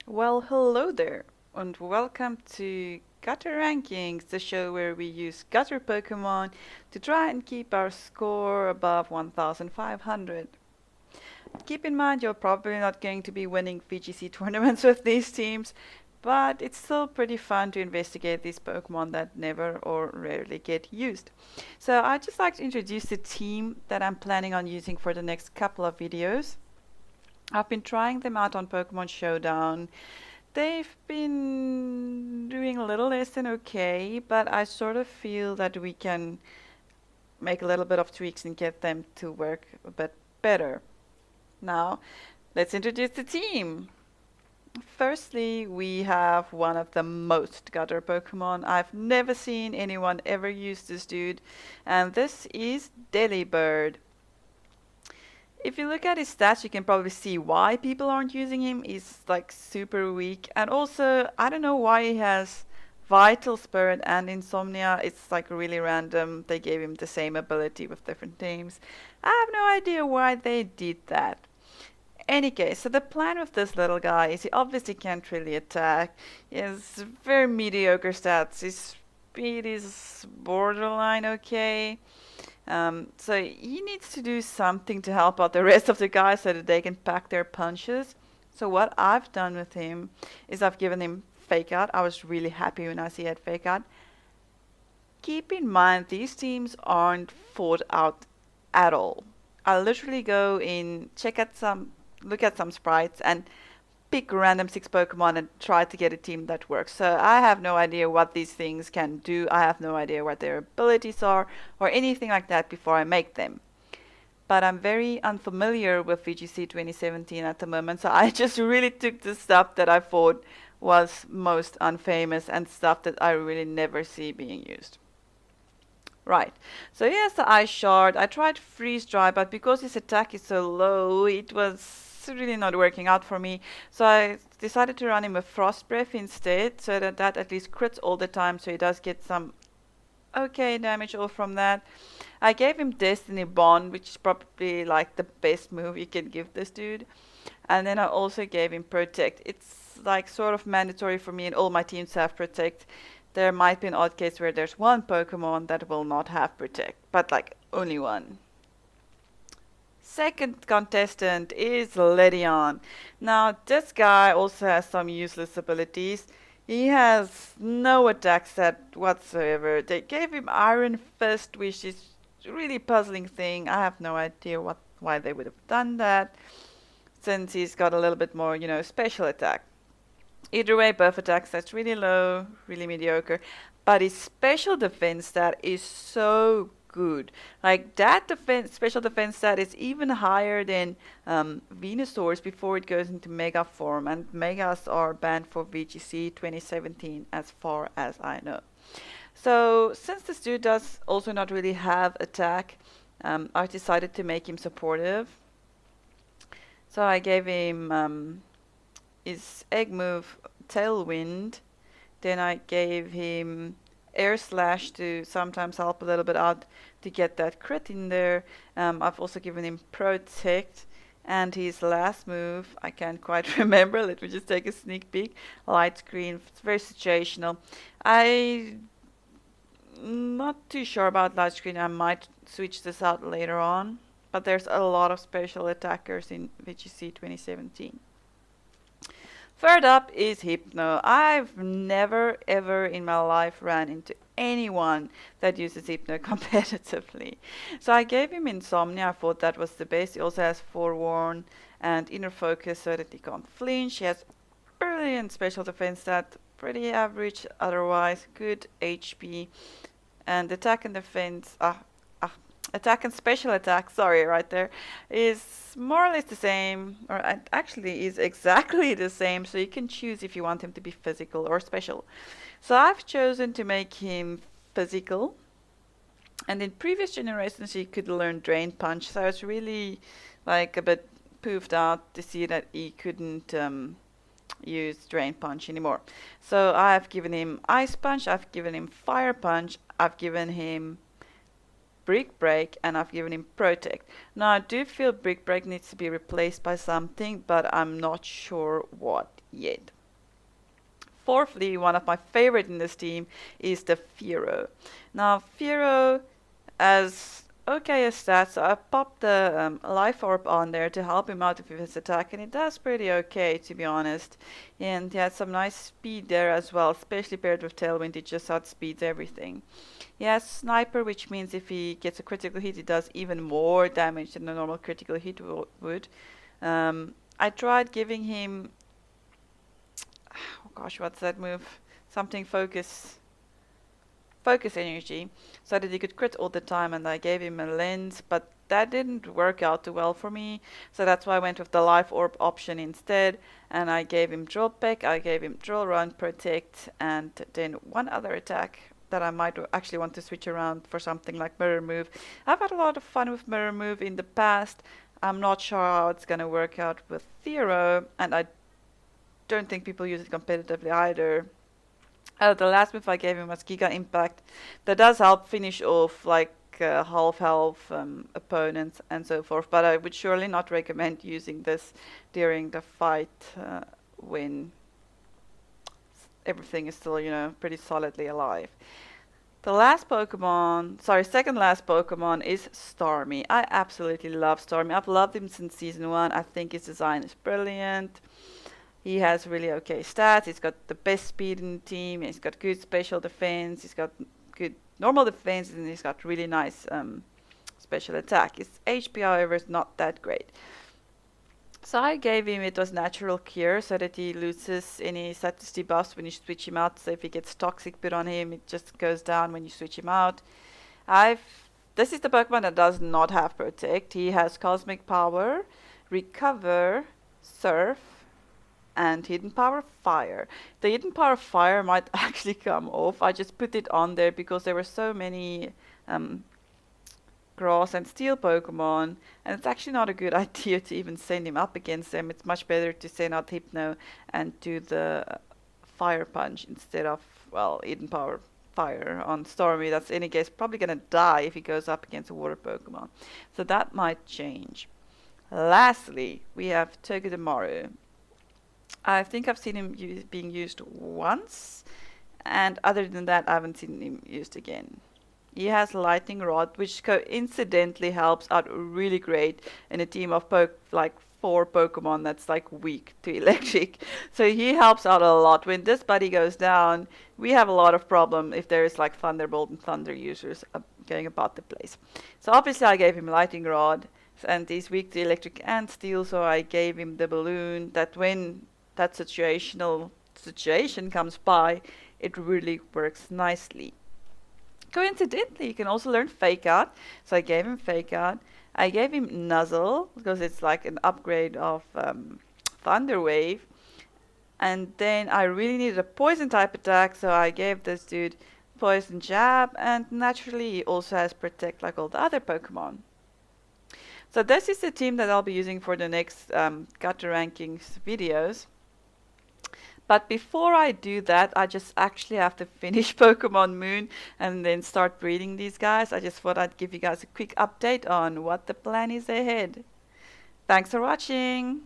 Well, hello there, and welcome to Gutter Rankings, the show where we use gutter Pokemon to try and keep our score above 1500. Keep in mind you're probably not going to be winning VGC tournaments with these teams, but it's still pretty fun to investigate these Pokemon that never or rarely get used. So I'd just like to introduce the team that I'm planning on using for the next couple of videos. I've been trying them out on Pokemon Showdown. They've been doing a little less than okay, but I sort of feel that we can make a little bit of tweaks and get them to work a bit better. Now, let's introduce the team. Firstly, we have one of the most gutter Pokemon. I've never seen anyone ever use this dude, and this is Delibird. If you look at his stats, you can probably see why people aren't using him. He's like super weak. And also, I don't know why he has Vital Spirit and Insomnia. It's like really random. They gave him the same ability with different names. I have no idea why they did that. Any case, so the plan with this little guy is he obviously can't really attack. He has very mediocre stats. His speed is borderline okay. So he needs to do something to help out the rest of the guys so that they can pack their punches. So what I've done with him is I've given him fake out. I was really happy when I see he had fake out. Keep in mind these teams aren't fought out at all. I literally go in, look at some sprites and pick random 6 Pokemon and try to get a team that works. So I have no idea what these things can do. I have no idea what their abilities are or anything like that before I make them. But I'm very unfamiliar with VGC 2017 at the moment, so I just really took the stuff that I thought was most unfamous and stuff that I really never see being used. Right, so here's the Ice Shard. I tried Freeze Dry, but because his attack is so low, it was really not working out for me. So I decided to run him with Frost Breath instead, so that at least crits all the time, so he does get some okay damage all from that. I gave him Destiny Bond, which is probably like the best move you can give this dude. And then I also gave him Protect. It's like sort of mandatory for me and all my teams to have Protect. There might be an odd case where there's one Pokemon that will not have Protect, but like only one. Second contestant is Ledian. Now, this guy also has some useless abilities. He has no attack stat whatsoever. They gave him Iron Fist, which is a really puzzling thing. I have no idea why they would have done that, since he's got a little bit more, special attack. Either way, both attacks that's really low, really mediocre. But his special defense stat is so good. Like that special defense stat is even higher than Venusaur's before it goes into Mega form. And Megas are banned for VGC 2017 as far as I know. So since this dude does also not really have attack, I decided to make him supportive. So I gave him his egg move Tailwind. Then I gave him Air Slash to sometimes help a little bit out to get that crit in there. I've also given him Protect. And his last move, I can't quite remember. Let me just take a sneak peek. Light Screen. It's very situational. I'm not too sure about Light Screen. I might switch this out later on. But there's a lot of special attackers in VGC 2017. Third up is Hypno. I've never ever in my life ran into anyone that uses Hypno competitively. So I gave him Insomnia. I thought that was the best. He also has Forewarn and Inner Focus so that he can't flinch. He has brilliant special defense stat, pretty average otherwise, good HP, and attack and defense. Attack and special attack, sorry, right there, is more or less the same, or actually is exactly the same, so you can choose if you want him to be physical or special. So I've chosen to make him physical, and in previous generations he could learn Drain Punch, so I was really like a bit poofed out to see that he couldn't use Drain Punch anymore. So I've given him Ice Punch, I've given him Fire Punch, I've given him Brick Break, and I've given him Protect. Now I do feel Brick Break needs to be replaced by something, but I'm not sure what yet. fourthly, one of my favorite in this team is the Firo. Now, Firo as okay as stats, so I popped the life orb on there to help him out with his attack, and it does pretty okay, to be honest. And he has some nice speed there as well, especially paired with Tailwind, it just outspeeds everything. He has Sniper, which means if he gets a critical hit, it does even more damage than a normal critical hit would. I tried giving him, oh gosh, what's that move? Something focus energy, so that he could crit all the time, and I gave him a lens, but that didn't work out too well for me, so that's why I went with the life orb option instead, and I gave him drill peck, I gave him drill run, protect, and then one other attack that I might actually want to switch around for something like mirror move. I've had a lot of fun with mirror move in the past. I'm not sure how it's gonna work out with Firo, and I don't think people use it competitively either. The last move I gave him was Giga Impact. That does help finish off like half health opponents and so forth, but I would surely not recommend using this during the fight when everything is still, you know, pretty solidly alive. The last Pokemon, sorry, second last Pokemon is Starmie. I absolutely love Starmie. I've loved him since season 1. I think his design is brilliant. He has really okay stats. He's got the best speed in the team. He's got good special defense. He's got good normal defense, and he's got really nice special attack. His HP, however, is not that great. So I gave him, it was natural cure, so that he loses any status debuffs when you switch him out. So if he gets toxic put on him, it just goes down when you switch him out. This is the Pokemon that does not have Protect. He has Cosmic Power, Recover, Surf, and Hidden Power Fire. The Hidden Power Fire might actually come off. I just put it on there because there were so many Grass and Steel Pokemon, and it's actually not a good idea to even send him up against them. It's much better to send out Hypno and do the Fire Punch instead of, well, Hidden Power Fire on Starmie. That's in any case probably gonna die if he goes up against a Water Pokemon. So that might change. Lastly, we have Togedemaru. I think I've seen him being used once, and other than that, I haven't seen him used again. He has Lightning Rod, which coincidentally helps out really great in a team of like 4 Pokemon that's like weak to electric. So he helps out a lot. When this buddy goes down, we have a lot of problem if there is like Thunderbolt and Thunder users going about the place. So obviously I gave him Lightning Rod, and he's weak to electric and steel, so I gave him the balloon that when that situation comes by, it really works nicely. Coincidentally, you can also learn Fake Out, so I gave him Fake Out. I gave him Nuzzle because it's like an upgrade of Thunder Wave, and then I really needed a poison type attack, so I gave this dude Poison Jab, and naturally he also has Protect like all the other Pokemon. So this is the team that I'll be using for the next Gutter Rankings videos. But before I do that, I just actually have to finish Pokemon Moon and then start breeding these guys. I just thought I'd give you guys a quick update on what the plan is ahead. Thanks for watching!